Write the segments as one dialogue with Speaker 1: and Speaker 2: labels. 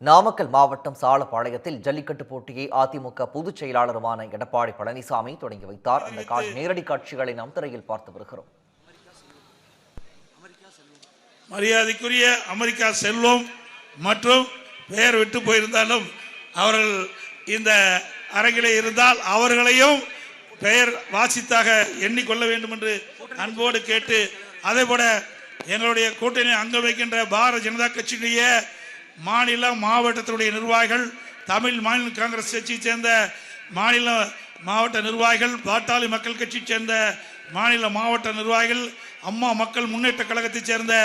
Speaker 1: நாமக்கல் மாவட்டம் சாலப்பாளையத்தில் ஜல்லிக்கட்டு போட்டியை அதிமுக பொதுச் செயலாளருமான எடப்பாடி பழனிசாமி தொடங்கி வைத்தார். அந்த நேரடி காட்சிகளை நாம் திரையில் பார்த்து வருகிறோம்.
Speaker 2: மரியாதைக்குரிய அமெரிக்கா செல்வம் மற்றும் பெயர் விட்டு போயிருந்தாலும் அவர்கள் இந்த அரங்கிலே இருந்தால் அவர்களையும் பெயர் வாசித்தாக எண்ணிக்கொள்ள வேண்டும் என்று அன்போடு கேட்டு, அதே போல எங்களுடைய கூட்டணி அங்க வைக்கின்ற பாரதிய ஜனதா கட்சியினுடைய மாநில மாவட்டத்தினுடைய நிர்வாகிகள், தமிழ் மாநில காங்கிரஸ் கட்சியை சேர்ந்த மாநில மாவட்ட நிர்வாகிகள், பாட்டாளி மக்கள் கட்சியை சேர்ந்த மாநில மாவட்ட நிர்வாகிகள், அம்மா மக்கள் முன்னேற்ற கழகத்தைச் சேர்ந்த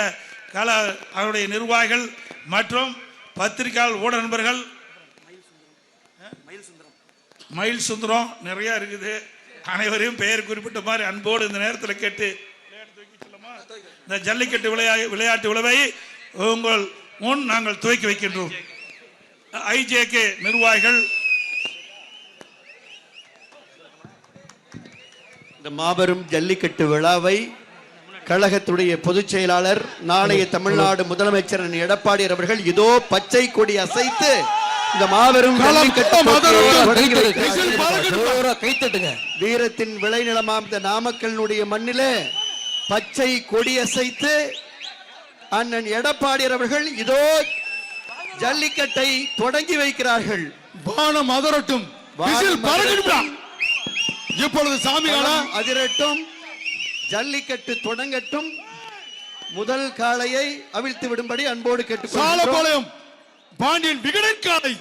Speaker 2: அவருடைய நிர்வாகிகள் மற்றும் பத்திரிகையாளர் ஊடக நண்பர்கள், மயில் சுந்தரம் நிறைய இருக்குது. அனைவரையும் பெயர் குறிப்பிட்ட மாதிரி அன்போடு இந்த நேரத்தில் கேட்டு, இந்த ஜல்லிக்கட்டு விளையாட்டு விழாவை உங்கள் முன் நாங்கள் துவக்கி வைக்கின்றோம். ஐஜேகே நிர்வாகிகள்,
Speaker 3: இந்த மாபெரும் ஜல்லிக்கட்டு விழாவை கழகத்துடைய பொதுச் செயலாளர், நாளைய தமிழ்நாடு முதலமைச்சர் எடப்பாடி அவர்கள் இதோ பச்சை கொடி அசைத்து இந்த மாபெரும் வீரத்தின் விளைநிலமாம் இந்த நாமக்கல்னுடைய மண்ணிலே பச்சை கொடி அசைத்து அண்ணன் எடப்பாடி அவர்கள் இதோ ஜல்லிக்கட்டை தொடங்கி வைக்கிறார்கள்.
Speaker 4: வானம் அதிரட்டும், இப்பொழுது சாமியானம்
Speaker 3: அதிரட்டும், ஜல்லிக்கட்டு தொடங்கட்டும். முதல் காளையை அவிழ்த்து விடும்படி அன்போடு கேட்டுக்கொள்கிறோம்.
Speaker 4: பாண்டியன் விகடன் காளை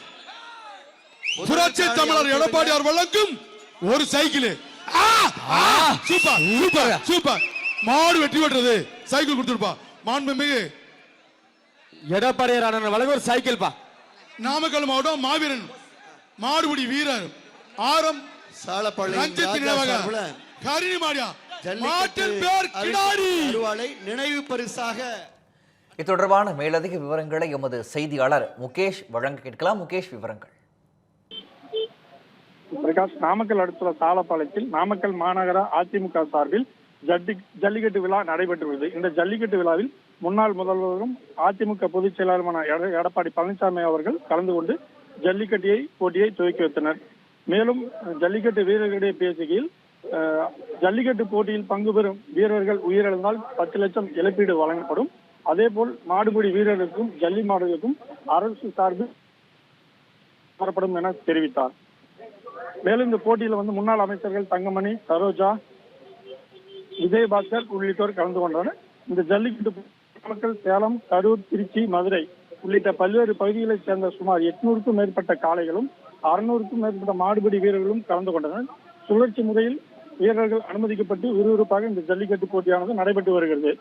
Speaker 4: புரட்சி தமிழர் எடப்பாடியார் வழங்கும் ஒரு சைக்கிள். Super super super. மாடு வெற்றி பெற்றது. சைக்கிள் கொடுத்துருப்பா. மாண்புமிகு
Speaker 5: எடப்பாடியார் அண்ணன் வழங்க ஒரு சைக்கிள் பா.
Speaker 4: நாமக்கல் மாவட்டம் மாவீரன் மாடுபிடி வீரர் ஆரம்
Speaker 3: சாலப்பாளையம்
Speaker 4: கரிணி மாடியா
Speaker 3: நினைவு பரிசாக.
Speaker 1: இது தொடர்பான மேலதிக விவரங்களை எமது செய்தியாளர் முகேஷ் வழங்க கேட்கலாம். முகேஷ், விவரங்கள்.
Speaker 6: பிரகாஷ், நாமக்கல் அடுத்துள்ள சாலப்பாளையத்தில் நாமக்கல் மாநகர அதிமுக சார்பில் ஜல்லிக்கட்டு விழா நடைபெற்றுள்ளது. இந்த ஜல்லிக்கட்டு விழாவில் முன்னாள் முதல்வரும் அதிமுக பொதுச் செயலாளருமான எடப்பாடி பழனிசாமி அவர்கள் கலந்து கொண்டு ஜல்லிக்கட்டு போட்டியை துவக்கி வைத்தனர். மேலும் ஜல்லிக்கட்டு வீரர்களிடையே பேசுகையில், ஜல்லிக்கட்டு போட்டியில் பங்கு பெறும் வீரர்கள் உயிரிழந்தால் 10 லட்சம் இழப்பீடு வழங்கப்படும். அதேபோல் மாடுபிடி வீரர்களுக்கும் ஜல்லி மாடுகளுக்கும் அரசு சார்பில் வரப்படும் என தெரிவித்தார். மேலும் இந்த போட்டியில் முன்னாள் அமைச்சர்கள் தங்கமணி, சரோஜா, விஜயபாஸ்கர் உள்ளிட்டோர் கலந்து கொண்டனர். இந்த ஜல்லிக்கட்டு நாமக்கல், சேலம், கரூர், திருச்சி, மதுரை உள்ளிட்ட பல்வேறு பகுதிகளைச் சேர்ந்த சுமார் 800க்கும் மேற்பட்ட காளைகளும் 600க்கும் மேற்பட்ட மாடுபிடி வீரர்களும் கலந்து கொண்டனர். சுழற்சி முறையில் வீரர்கள் அனுமதிக்கப்பட்டு விறுவிறுப்பாக இந்த ஜல்லிக்கட்டு போட்டியானது நடைபெற்று வருகிறது.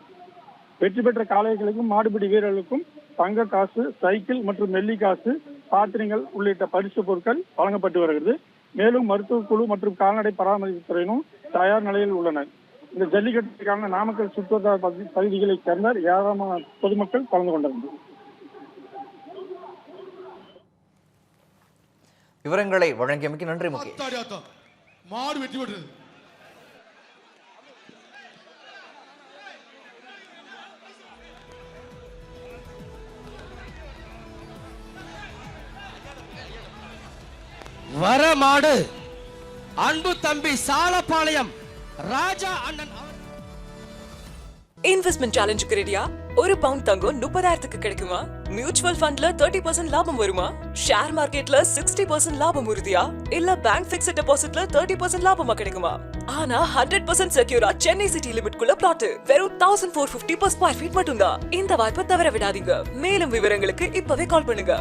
Speaker 6: வெற்றி பெற்ற காளைகளுக்கும் மாடுபிடி வீரர்களுக்கும் தங்க காசு, சைக்கிள் மற்றும் வெள்ளி காசு, பாத்திரங்கள் உள்ளிட்ட பரிசு பொருட்கள் வழங்கப்பட்டு வருகிறது. மேலும் மருத்துவ குழு மற்றும் கால்நடை பராமரிப்பு துறையினும் தயார் நிலையில் உள்ளனர். இந்த ஜல்லிக்கட்டுக்கான நாமக்கல் சுற்றுவட்டார பகுதிகளைச் சேர்ந்த ஏராளமான பொதுமக்கள் கலந்து கொண்டனர்.
Speaker 1: விவரங்களை வழங்கியமைக்கு நன்றி முகேஷ்.
Speaker 4: மாடு வெற்றி பெற்றது.
Speaker 5: வர மாடு அன்பு தம்பி சாலப்பாளையம் ராஜா அண்ணன்.
Speaker 7: இன்வெஸ்ட்மெண்ட் சேலஞ்சுக்கு ரெடியா? ஒரு பவுண்ட் தங்கம் 30,000க்கு கிடைக்குமா? மியூச்சுவல் ஃபண்ட்ல 30% லாபம் வருமா? ஷேர் மார்க்கெட்ல 60% லாபம் உறுதியா? இல்ல பேங்க் பிக்ஸ்ட் டெபாசிட்ல 30% லாபமா கிடைக்குமா? ஆனா 100% செக்யூரா சென்னை சிட்டி லிமிட்குள்ள பிளாட் வெறும் 1450 per square feet மட்டும்தான். இந்த வாய்ப்பை தவற விடாதீங்க. மேலும் விவரங்களுக்கு இப்பவே கால் பண்ணுங்க.